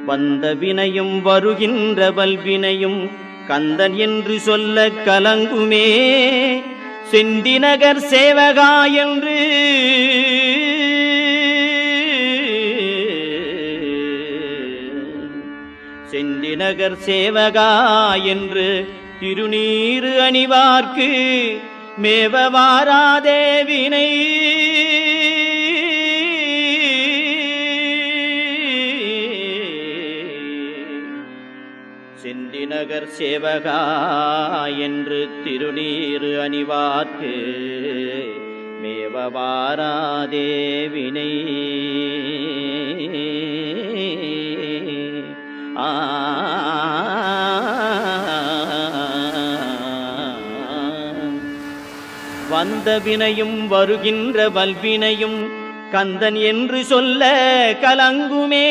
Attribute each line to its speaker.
Speaker 1: வந்த வினையும் வருகின்ற வல்வினையும் கந்தன் என்று சொல்ல கலங்குமே. செந்திநகர் சேவகா என்று செந்திநகர் சேவகா என்று திருநீறு அணிவார்க்கு மேவ வாராதே வினை. செந்திநகர் சேவகா என்று திருநீறு அணிவார்க்கு மேவ வாராதே வினை. வந்த வினையும் வருகின்ற வல்வினையும் கந்தன் என்று சொல்ல கலங்குமே.